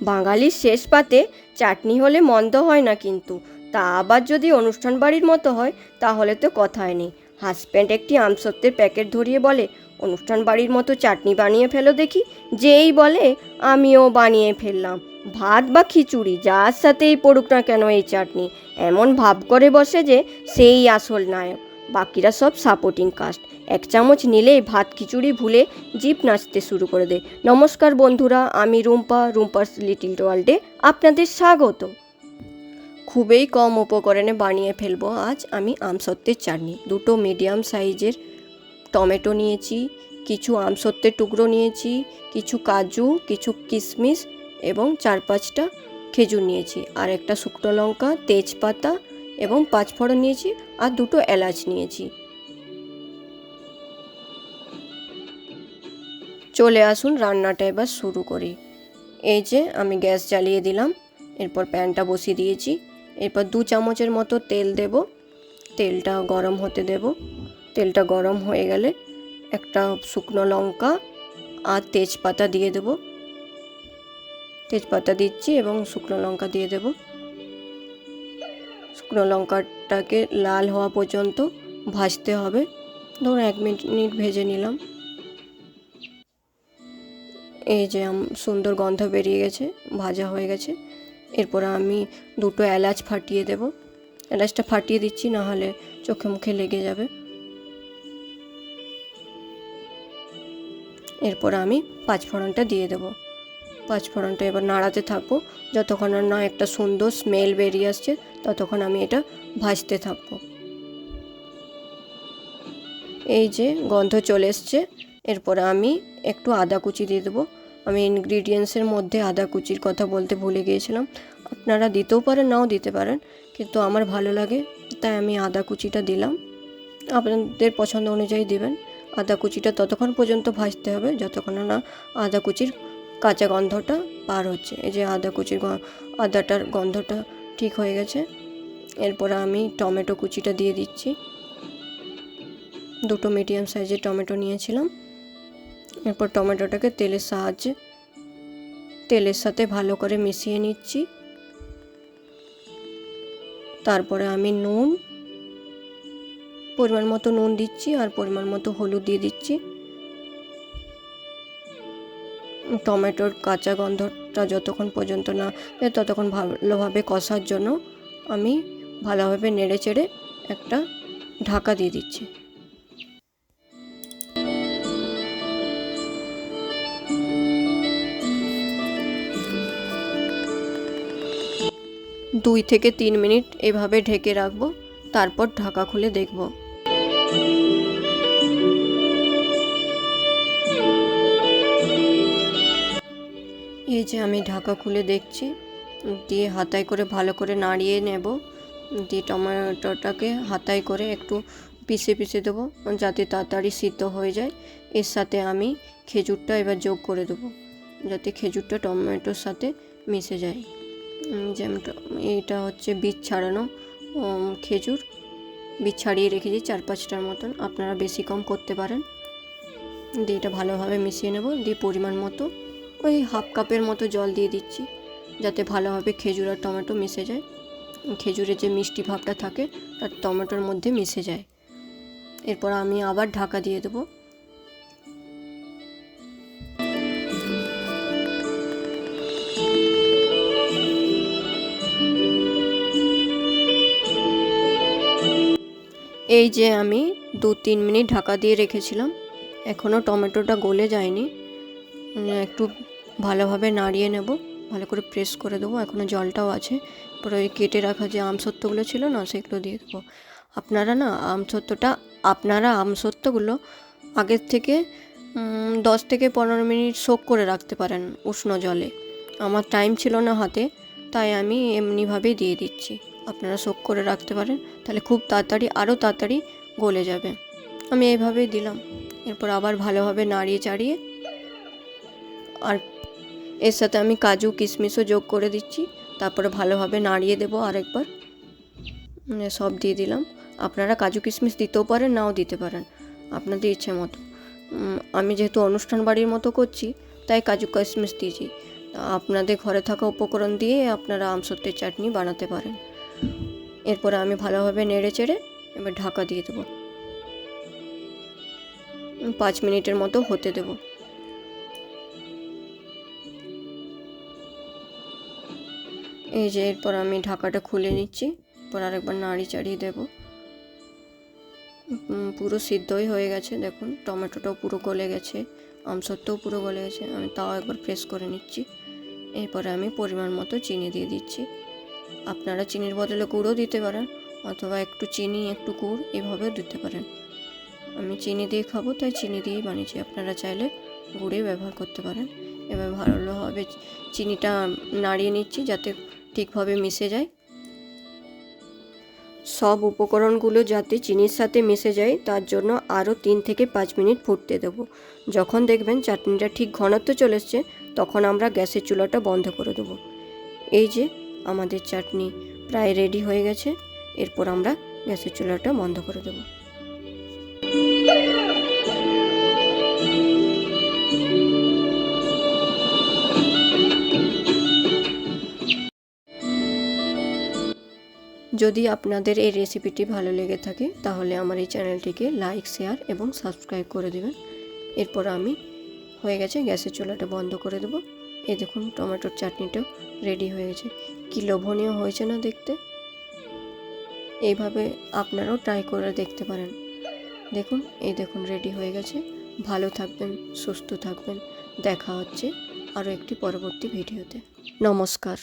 বাঙালির শেষ পাতে চাটনি হলে মন্দ হয় না, কিন্তু তা আবার যদি অনুষ্ঠান বাড়ির মতো হয় তাহলে তো কথাই নেই। হাজব্যান্ড একটি আমসত্ত্বের প্যাকেট ধরিয়ে বলে, অনুষ্ঠান বাড়ির মতো চাটনি বানিয়ে ফেলো দেখি। যেই বলে আমিও বানিয়ে ফেললাম। ভাত বা খিচুড়ি যার সাথেই পড়ুক না কেন এই চাটনি এমন ভাব করে বসে যে সেই আসল নায়ক, বাকিরা সব সাপোর্টিং কাস্ট। এক চামচ নিলেই ভাত খিচুড়ি ভুলে জিভ নাচতে শুরু করে দেয়। নমস্কার বন্ধুরা, আমি রুম্পাস লিটিল ওয়ার্ল্ডে আপনাদের স্বাগত। খুবই কম উপকরণে বানিয়ে ফেলবো আজ আমি আমসত্ত্বের চাটনি। দুটো মিডিয়াম সাইজের টমেটো নিয়েছি, কিছু আমসত্ত্বের টুকরো নিয়েছি, কিছু কাজু, কিছু কিশমিশ এবং 4-5টা খেজুর নিয়েছি, আর একটা শুকনো লঙ্কা, তেজপাতা এবং 5 ফোড়ন নিয়েছি, আর 2টো এলাচ নিয়েছি। চলে আসুন রান্নাটা এবার শুরু করি। এই যে আমি গ্যাস জ্বালিয়ে দিলাম, এরপর প্যানটা বসিয়ে দিয়েছি। এরপর 2 চামচের মতো তেল দেব, তেলটা গরম হতে দেব। তেলটা গরম হয়ে গেলে একটা শুকনো লঙ্কা আর তেজপাতা দিয়ে দেব। তেজপাতা দিচ্ছি এবং শুকনো লঙ্কা দিয়ে দেব। শুকনো লঙ্কাটাকে লাল হওয়া পর্যন্ত ভাজতে হবে। ধরুন 1 মিনিট ভেজে নিলাম। এই যে সুন্দর গন্ধ বেরিয়ে গেছে, ভাজা হয়ে গেছে। এরপর আমি 2টো এলাচ ফাটিয়ে দেব। এলাচটা ফাটিয়ে দিচ্ছি, না হলে চোখে মুখে লেগে যাবে। এরপর আমি 5 ফোড়নটা দিয়ে দেব। 5 ফোড়নটা এবার নাড়াতে থাকবো যতক্ষণ না একটা সুন্দর স্মেল বেরিয়ে আসছে, ততক্ষণ আমি এটা ভাজতে থাকবো। এই যে গন্ধ চলে এসছে, এরপর আমি একটু আদা কুচি দিয়ে দেবো। আমি ইনগ্রিডিয়েন্টসের মধ্যে আদা কুচির কথা বলতে ভুলে গিয়েছিলাম। আপনারা দিতেও পারেন, নাও দিতে পারেন, কিন্তু আমার ভালো লাগে তাই আমি আদা কুচিটা দিলাম। আপনাদের পছন্দ অনুযায়ী দিবেন। আদা কুচিটা ততক্ষণ পর্যন্ত ভাজতে হবে যতক্ষণ না আদা কুচির কাঁচা গন্ধটা পার হচ্ছে। এই যে আদাটার গন্ধটা ঠিক হয়ে গেছে। এরপর আমি টমেটো কুচিটা দিয়ে দিচ্ছি। 2টো মিডিয়াম সাইজের টমেটো নিয়েছিলাম। এরপর টমেটোটাকে তেলের সাথে ভালো করে মিশিয়ে নিচ্ছি। তারপরে আমি পরিমাণ মতো নুন দিচ্ছি, আর পরিমাণ মতো হলুদ দিয়ে দিচ্ছি। টমেটোর কাঁচা গন্ধটা যতক্ষণ পর্যন্ত না ততক্ষণ ভালোভাবে কষার জন্য আমি ভালোভাবে নেড়ে চেড়ে একটা ঢাকা দিয়ে দিচ্ছি। 2 থেকে 3 মিনিট এভাবে ঢেকে রাখবো, তারপর ঢাকা খুলে দেখব। এই যে আমি ঢাকা খুলে দেখছি, দিয়ে হাতায় করে ভালো করে নাড়িয়ে নেব। দিয়ে টমেটোটাকে হাতায় করে একটু পিষে দেবো যাতে তাড়াতাড়ি সিদ্ধ হয়ে যায়। এর সাথে আমি খেজুরটা এবার যোগ করে দেবো যাতে খেজুরটা টমেটোর সাথে মিশে যায়। যেমন এটা হচ্ছে বীজ ছাড়ানো খেজুর, বীজ ছাড়িয়ে রেখেছি 4-5টার মতন, আপনারা বেশি কম করতে পারেন। দিয়ে এটা ভালোভাবে মিশিয়ে নেব। দিয়ে পরিমাণ মতো ওই 1/2 কাপের মতো জল দিয়ে দিচ্ছি যাতে ভালোভাবে খেজুর আর টমেটো মিশে যায়। খেজুরের যে মিষ্টি ভাবটা থাকে তার টমেটোর মধ্যে মিশে যায়। এরপর আমি আবার ঢাকা দিয়ে দেবো। এই যে আমি 2-3 মিনিট ঢাকা দিয়ে রেখেছিলাম, এখনও টমেটোটা গলে যায়নি। একটু ভালোভাবে নাড়িয়ে নেব, ভালো করে প্রেস করে দেবো, এখনও জলটাও আছে। পরে ওই কেটে রাখা যে আমসত্ত্বগুলো ছিল না, সেগুলো দিয়ে দেবো। আপনারা আমসত্ত্বগুলো আগের থেকে 10 থেকে 15 মিনিট সোক করে রাখতে পারেন উষ্ণ জলে। আমার টাইম ছিল না হাতে, তাই আমি এমনিভাবেই দিয়ে দিচ্ছি। আপনারা সোক করে রাখতে পারেন, তাহলে খুব আরও তাড়াতাড়ি গলে যাবে। আমি এইভাবেই দিলাম। এরপর আবার ভালোভাবে নাড়িয়ে চাড়িয়ে, আর এর সাথে আমি কাজু কিশমিশও যোগ করে দিচ্ছি। তারপরে ভালোভাবে নাড়িয়ে দেবো আরেকবার। সব দিয়ে দিলাম। আপনারা কাজু কিশমিশ দিতেও পারেন, নাও দিতে পারেন, আপনাদের ইচ্ছে মতো। আমি যেহেতু অনুষ্ঠান বাড়ির মতো করছি তাই কাজু কিশমিশ দিয়েছি। আপনাদের ঘরে থাকা উপকরণ দিয়ে আপনারা আমসত্ত্বের চাটনি বানাতে পারেন। এরপরে আমি ভালোভাবে নেড়ে চেড়ে এবার ঢাকা দিয়ে দেবো। 5 মিনিটের মতো হতে দেব। এই যে এরপর আমি ঢাকাটা খুলে নিচ্ছি। এরপর আরেকবার নাড়ি চাড়িয়ে দেব। পুরো সিদ্ধই হয়ে গেছে, দেখুন টমেটোটাও পুরো গলে গেছে, আমসত্ত্বও পুরো গলে গেছে। আমি তাও একবার প্রেস করে নিচ্ছি। এরপরে আমি পরিমাণ মতো চিনি দিয়ে দিচ্ছি। আপনারা চিনির বদলে গুড়ও দিতে পারেন, অথবা একটু চিনি একটু গুড় এভাবেও দিতে পারেন। আমি চিনি দিয়ে খাবো তাই চিনি দিয়েই বানিয়েছি, আপনারা চাইলে গুড়ে ব্যবহার করতে পারেন। এবার ভালোভাবে চিনিটা নাড়িয়ে নিচ্ছি যাতে ঠিকভাবে মিশে যায়। সব উপকরণগুলো যাতে চিনির সাথে মিশে যায় তার জন্য আরও 3 থেকে 5 মিনিট ফুটতে দেবো। যখন দেখবেন চাটনিটা ঠিক ঘনত্ব চলে এসছে তখন আমরা গ্যাসের চুলাটা বন্ধ করে দেবো। এই যে আমাদের চাটনি প্রায় রেডি হয়ে গেছে। এরপর আমরা গ্যাসের চুলাটা বন্ধ করে দেবো। যদি আপনাদের এই রেসিপিটি ভালো লেগে থাকে তাহলে আমার এই চ্যানেলটিকে লাইক, শেয়ার এবং সাবস্ক্রাইব করে দেবেন। এরপর আমি হয়ে গেছে, গ্যাসের চুলাটা বন্ধ করে দেবো। এই দেখুন টমেটোর চাটনিটাও রেডি হয়ে গেছে। কী লোভনীয় হয়েছে না দেখতে। এইভাবে আপনারাও ট্রাই করে দেখতে পারেন। দেখুন, এই দেখুন রেডি হয়ে গেছে। ভালো থাকবেন, সুস্থ থাকবেন। দেখা হচ্ছে আরও একটি পরবর্তী ভিডিওতে। নমস্কার।